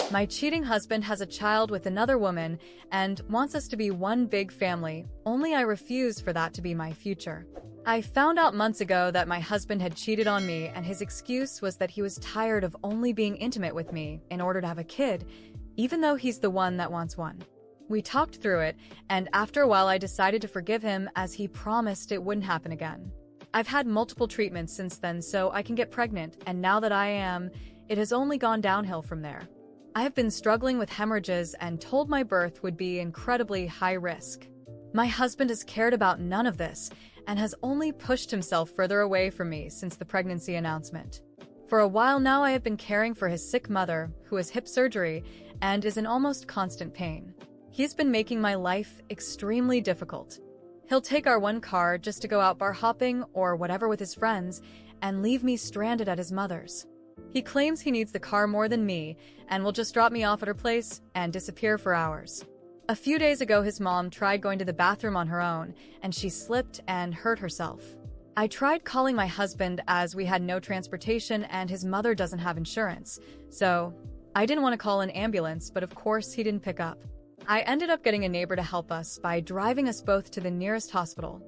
My cheating husband has a child with another woman and wants us to be one big family, only I refuse for that to be my future. I found out months ago that my husband had cheated on me, and his excuse was that he was tired of only being intimate with me in order to have a kid, even though he's the one that wants one. We talked through it, and after a while I decided to forgive him as he promised it wouldn't happen again. I've had multiple treatments since then so I can get pregnant, and now that I am, it has only gone downhill from there. I have been struggling with hemorrhages and told my birth would be incredibly high risk. My husband has cared about none of this and has only pushed himself further away from me since the pregnancy announcement. For a while now I have been caring for his sick mother, who has hip surgery and is in almost constant pain. He's been making my life extremely difficult. He'll take our one car just to go out bar hopping or whatever with his friends and leave me stranded at his mother's. He claims he needs the car more than me and will just drop me off at her place and disappear for hours. A few days ago, his mom tried going to the bathroom on her own, and she slipped and hurt herself. I tried calling my husband as we had no transportation and his mother doesn't have insurance, so I didn't want to call an ambulance, but of course he didn't pick up. I ended up getting a neighbor to help us by driving us both to the nearest hospital.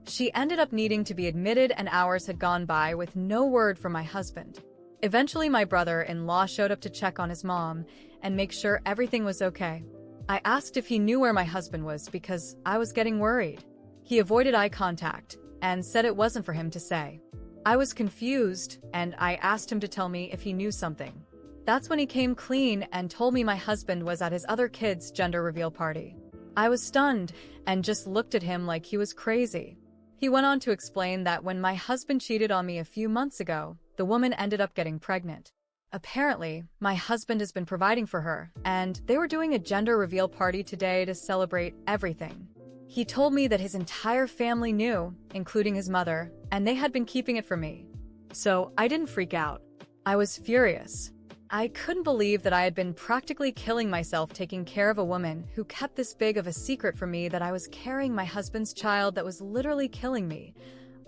She ended up needing to be admitted, and hours had gone by with no word from my husband. Eventually, my brother-in-law showed up to check on his mom and make sure everything was okay. I asked if he knew where my husband was because I was getting worried. He avoided eye contact and said it wasn't for him to say. I was confused, and I asked him to tell me if he knew something. That's when he came clean and told me my husband was at his other kid's gender reveal party. I was stunned and just looked at him like he was crazy. He went on to explain that when my husband cheated on me a few months ago, the woman ended up getting pregnant. Apparently, my husband has been providing for her, and they were doing a gender reveal party today to celebrate everything. He told me that his entire family knew, including his mother, and they had been keeping it from me. So I didn't freak out. I was furious. I couldn't believe that I had been practically killing myself taking care of a woman who kept this big of a secret from me that I was carrying my husband's child that was literally killing me,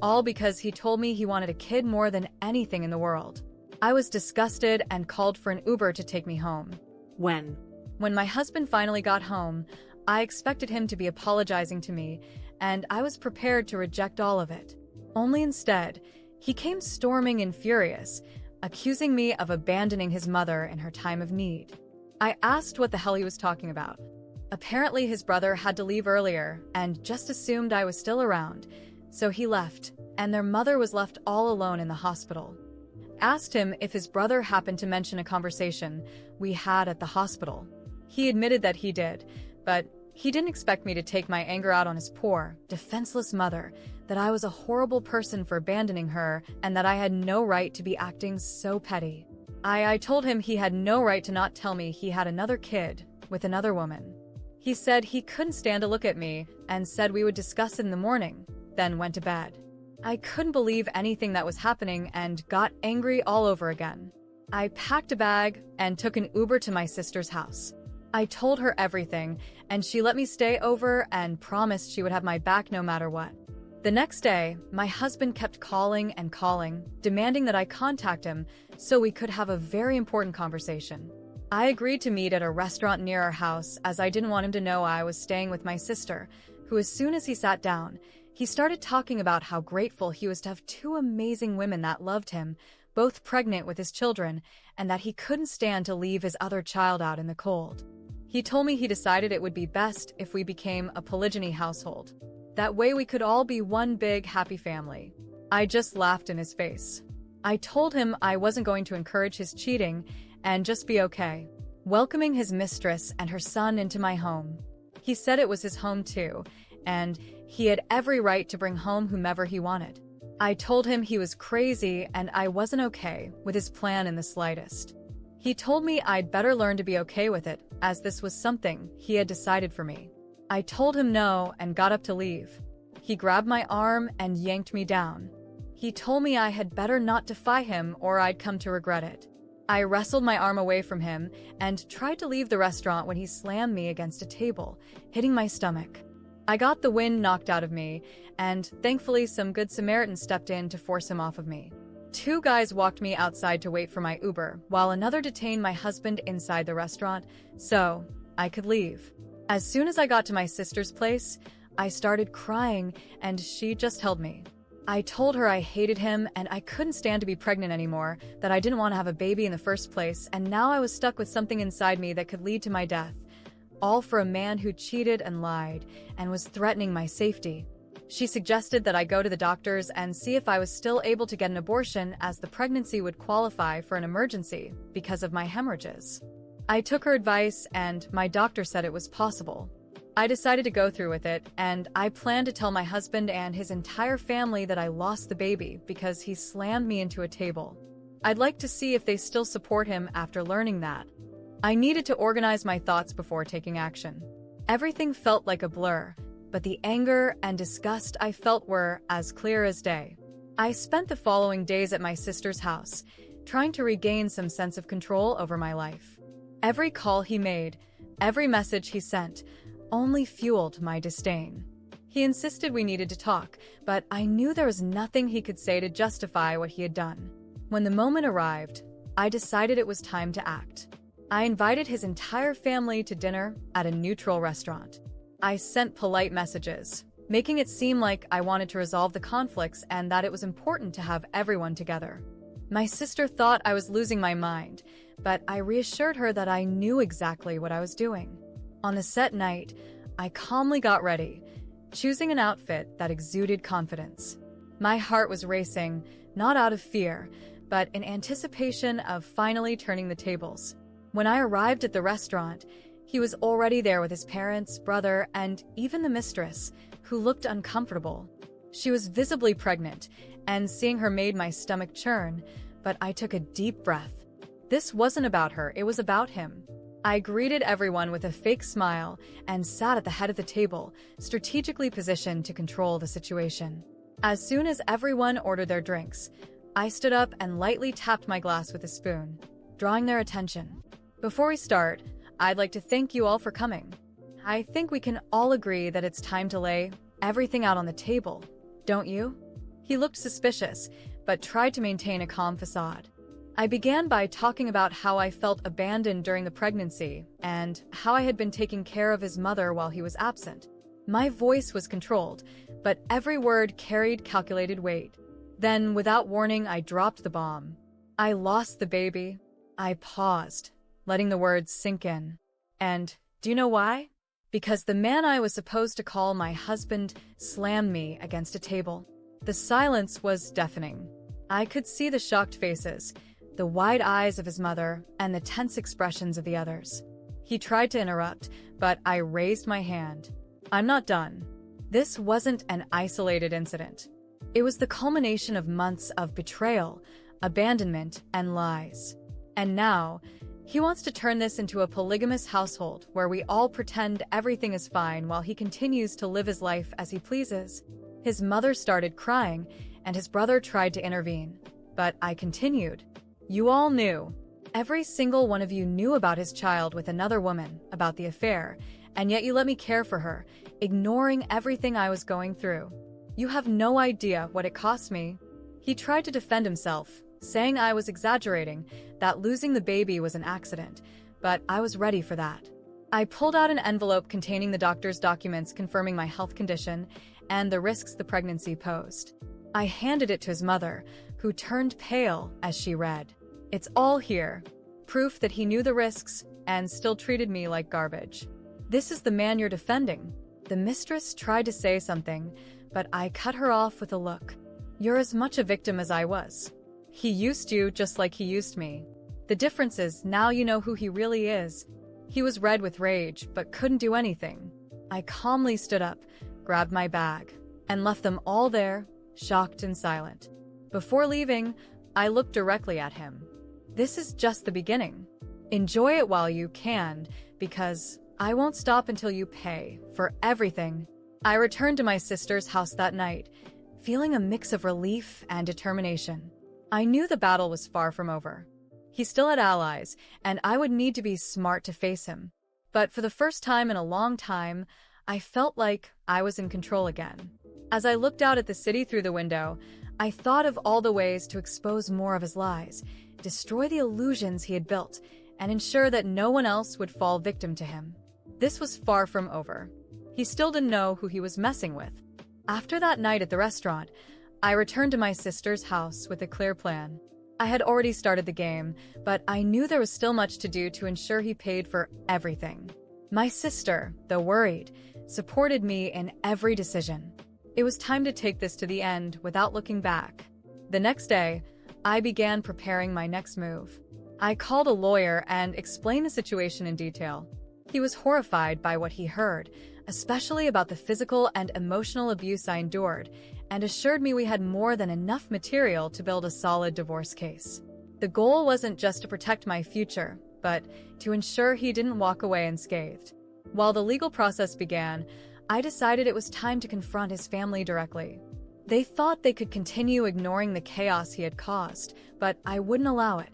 all because he told me he wanted a kid more than anything in the world. I was disgusted and called for an Uber to take me home. When? When my husband finally got home, I expected him to be apologizing to me, and I was prepared to reject all of it. Only instead, he came storming and furious, accusing me of abandoning his mother in her time of need. I asked what the hell he was talking about. Apparently his brother had to leave earlier and just assumed I was still around, so he left, and their mother was left all alone in the hospital. Asked him if his brother happened to mention a conversation we had at the hospital. He admitted that he did, but he didn't expect me to take my anger out on his poor, defenseless mother, that I was a horrible person for abandoning her and that I had no right to be acting so petty. I told him he had no right to not tell me he had another kid with another woman. He said he couldn't stand to look at me and said we would discuss it in the morning, then went to bed. I couldn't believe anything that was happening and got angry all over again. I packed a bag and took an Uber to my sister's house. I told her everything, and she let me stay over and promised she would have my back no matter what. The next day, my husband kept calling and calling, demanding that I contact him so we could have a very important conversation. I agreed to meet at a restaurant near our house as I didn't want him to know I was staying with my sister, who as soon as he sat down, he started talking about how grateful he was to have two amazing women that loved him, both pregnant with his children, and that he couldn't stand to leave his other child out in the cold. He told me he decided it would be best if we became a polygyny household. That way we could all be one big happy family. I just laughed in his face. I told him I wasn't going to encourage his cheating and just be okay, welcoming his mistress and her son into my home. He said it was his home too, and he had every right to bring home whomever he wanted. I told him he was crazy and I wasn't okay with his plan in the slightest. He told me I'd better learn to be okay with it, as this was something he had decided for me. I told him no and got up to leave. He grabbed my arm and yanked me down. He told me I had better not defy him or I'd come to regret it. I wrestled my arm away from him and tried to leave the restaurant when he slammed me against a table, hitting my stomach. I got the wind knocked out of me, and thankfully some good Samaritans stepped in to force him off of me. Two guys walked me outside to wait for my Uber, while another detained my husband inside the restaurant so I could leave. As soon as I got to my sister's place, I started crying and she just held me. I told her I hated him and I couldn't stand to be pregnant anymore, that I didn't want to have a baby in the first place, and now I was stuck with something inside me that could lead to my death. All for a man who cheated and lied and was threatening my safety. She suggested that I go to the doctors and see if I was still able to get an abortion, as the pregnancy would qualify for an emergency because of my hemorrhages. I took her advice and my doctor said it was possible. I decided to go through with it, and I planned to tell my husband and his entire family that I lost the baby because he slammed me into a table. I'd like to see if they still support him after learning that. I needed to organize my thoughts before taking action. Everything felt like a blur, but the anger and disgust I felt were as clear as day. I spent the following days at my sister's house, trying to regain some sense of control over my life. Every call he made, every message he sent, only fueled my disdain. He insisted we needed to talk, but I knew there was nothing he could say to justify what he had done. When the moment arrived, I decided it was time to act. I invited his entire family to dinner at a neutral restaurant. I sent polite messages, making it seem like I wanted to resolve the conflicts and that it was important to have everyone together. My sister thought I was losing my mind, but I reassured her that I knew exactly what I was doing. On the set night, I calmly got ready, choosing an outfit that exuded confidence. My heart was racing, not out of fear, but in anticipation of finally turning the tables. When I arrived at the restaurant, he was already there with his parents, brother, and even the mistress, who looked uncomfortable. She was visibly pregnant, and seeing her made my stomach churn, but I took a deep breath. This wasn't about her, it was about him. I greeted everyone with a fake smile and sat at the head of the table, strategically positioned to control the situation. As soon as everyone ordered their drinks, I stood up and lightly tapped my glass with a spoon, drawing their attention. Before we start, I'd like to thank you all for coming. I think we can all agree that it's time to lay everything out on the table, don't you? He looked suspicious, but tried to maintain a calm facade. I began by talking about how I felt abandoned during the pregnancy and how I had been taking care of his mother while he was absent. My voice was controlled, but every word carried calculated weight. Then, without warning, I dropped the bomb. I lost the baby. I paused, letting the words sink in. And do you know why? Because the man I was supposed to call my husband slammed me against a table. The silence was deafening. I could see the shocked faces, the wide eyes of his mother, and the tense expressions of the others. He tried to interrupt, but I raised my hand. I'm not done. This wasn't an isolated incident. It was the culmination of months of betrayal, abandonment, and lies. And now, he wants to turn this into a polygamous household where we all pretend everything is fine while he continues to live his life as he pleases. His mother started crying, and his brother tried to intervene. But I continued. You all knew. Every single one of you knew about his child with another woman, about the affair, and yet you let me care for her, ignoring everything I was going through. You have no idea what it cost me. He tried to defend himself, saying I was exaggerating, that losing the baby was an accident, but I was ready for that. I pulled out an envelope containing the doctor's documents confirming my health condition and the risks the pregnancy posed. I handed it to his mother, who turned pale as she read. It's all here. Proof that he knew the risks and still treated me like garbage. This is the man you're defending. The mistress tried to say something, but I cut her off with a look. You're as much a victim as I was. He used you just like he used me. The difference is now you know who he really is. He was red with rage, but couldn't do anything. I calmly stood up, grabbed my bag, and left them all there, shocked and silent. Before leaving, I looked directly at him. This is just the beginning. Enjoy it while you can, because I won't stop until you pay for everything. I returned to my sister's house that night, feeling a mix of relief and determination. I knew the battle was far from over. He still had allies, and I would need to be smart to face him. But for the first time in a long time, I felt like I was in control again. As I looked out at the city through the window, I thought of all the ways to expose more of his lies, destroy the illusions he had built, and ensure that no one else would fall victim to him. This was far from over. He still didn't know who he was messing with. After that night at the restaurant, I returned to my sister's house with a clear plan. I had already started the game, but I knew there was still much to do to ensure he paid for everything. My sister, though worried, supported me in every decision. It was time to take this to the end without looking back. The next day, I began preparing my next move. I called a lawyer and explained the situation in detail. He was horrified by what he heard, especially about the physical and emotional abuse I endured, and assured me we had more than enough material to build a solid divorce case. The goal wasn't just to protect my future, but to ensure he didn't walk away unscathed. While the legal process began, I decided it was time to confront his family directly. They thought they could continue ignoring the chaos he had caused, but I wouldn't allow it.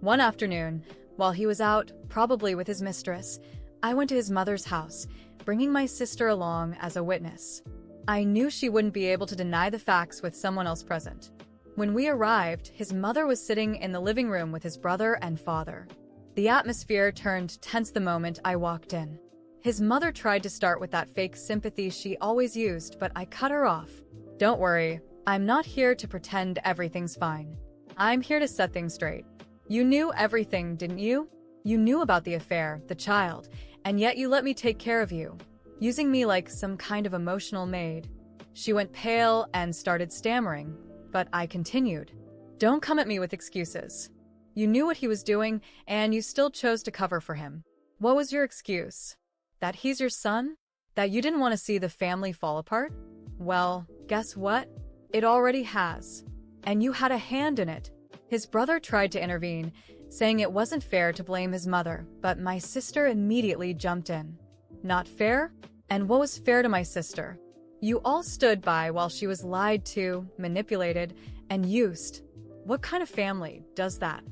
One afternoon, while he was out, probably with his mistress, I went to his mother's house, bringing my sister along as a witness. I knew she wouldn't be able to deny the facts with someone else present. When we arrived, his mother was sitting in the living room with his brother and father. The atmosphere turned tense the moment I walked in. His mother tried to start with that fake sympathy she always used, but I cut her off. Don't worry, I'm not here to pretend everything's fine. I'm here to set things straight. You knew everything, didn't you? You knew about the affair, the child, and yet you let me take care of you, using me like some kind of emotional maid. She went pale and started stammering, but I continued. Don't come at me with excuses. You knew what he was doing, and you still chose to cover for him. What was your excuse? That he's your son? That you didn't want to see the family fall apart? Well, guess what? It already has. And you had a hand in it. His brother tried to intervene, saying it wasn't fair to blame his mother, but my sister immediately jumped in. Not fair? And what was fair to my sister? You all stood by while she was lied to, manipulated, and used. What kind of family does that?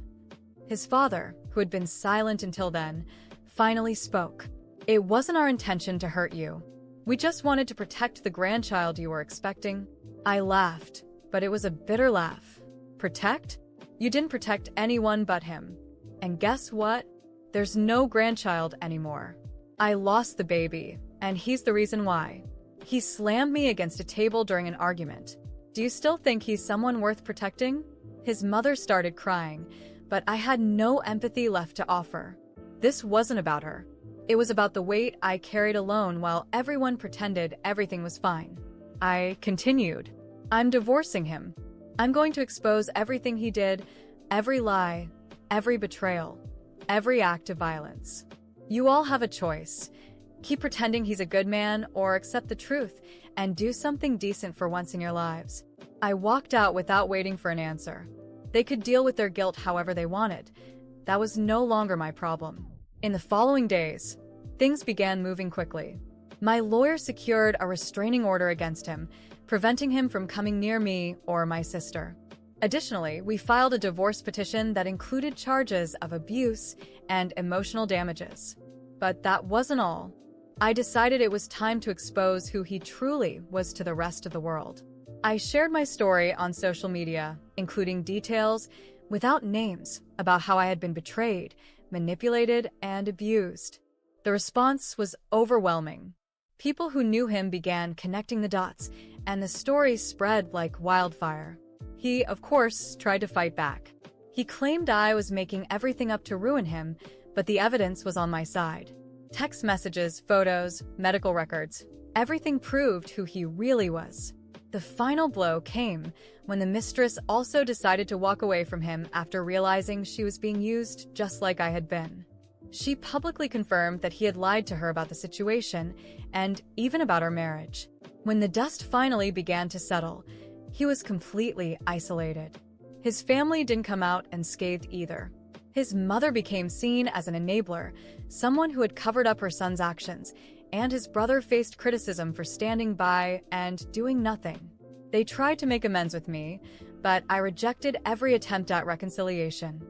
His father, who had been silent until then, finally spoke. It wasn't our intention to hurt you. We just wanted to protect the grandchild you were expecting. I laughed, but it was a bitter laugh. Protect? You didn't protect anyone but him. And guess what? There's no grandchild anymore. I lost the baby, and he's the reason why. He slammed me against a table during an argument. Do you still think he's someone worth protecting? His mother started crying, but I had no empathy left to offer. This wasn't about her. It was about the weight I carried alone while everyone pretended everything was fine. I continued. I'm divorcing him. I'm going to expose everything he did, every lie, every betrayal, every act of violence. You all have a choice. Keep pretending he's a good man or accept the truth and do something decent for once in your lives. I walked out without waiting for an answer. They could deal with their guilt however they wanted. That was no longer my problem. In the following days, things began moving quickly. My lawyer secured a restraining order against him, preventing him from coming near me or my sister. Additionally, we filed a divorce petition that included charges of abuse and emotional damages. But that wasn't all. I decided it was time to expose who he truly was to the rest of the world. I shared my story on social media, including details, without names, about how I had been betrayed, manipulated, and abused. The response was overwhelming. People who knew him began connecting the dots, and the story spread like wildfire. He, of course, tried to fight back. He claimed I was making everything up to ruin him, but the evidence was on my side. Text messages, photos, medical records, everything proved who he really was. The final blow came when the mistress also decided to walk away from him after realizing she was being used just like I had been. She publicly confirmed that he had lied to her about the situation and even about our marriage. When the dust finally began to settle, he was completely isolated. His family didn't come out unscathed either. His mother became seen as an enabler, someone who had covered up her son's actions, and his brother faced criticism for standing by and doing nothing. They tried to make amends with me, but I rejected every attempt at reconciliation.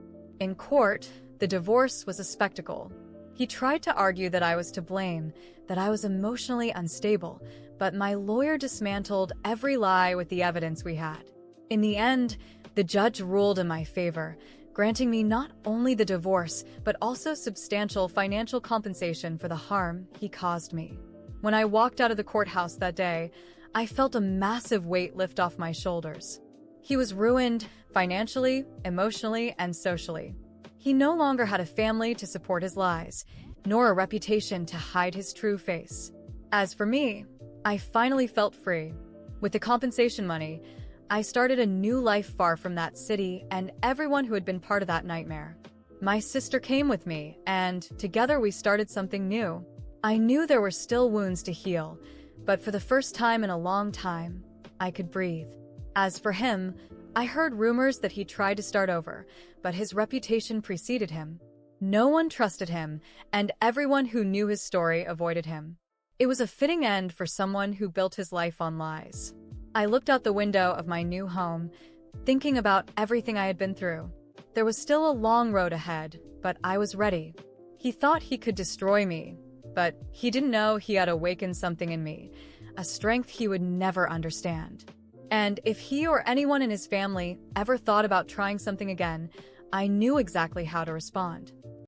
In court, the divorce was a spectacle. He tried to argue that I was to blame, that I was emotionally unstable, but my lawyer dismantled every lie with the evidence we had. In the end, the judge ruled in my favor, granting me not only the divorce, but also substantial financial compensation for the harm he caused me. When I walked out of the courthouse that day, I felt a massive weight lift off my shoulders. He was ruined financially, emotionally, and socially. He no longer had a family to support his lies, nor a reputation to hide his true face. As for me, I finally felt free. With the compensation money, I started a new life far from that city and everyone who had been part of that nightmare. My sister came with me, and together we started something new. I knew there were still wounds to heal, but for the first time in a long time, I could breathe. As for him, I heard rumors that he tried to start over, but his reputation preceded him. No one trusted him, and everyone who knew his story avoided him. It was a fitting end for someone who built his life on lies. I looked out the window of my new home, thinking about everything I had been through. There was still a long road ahead, but I was ready. He thought he could destroy me, but he didn't know he had awakened something in me, a strength he would never understand. And if he or anyone in his family ever thought about trying something again, I knew exactly how to respond.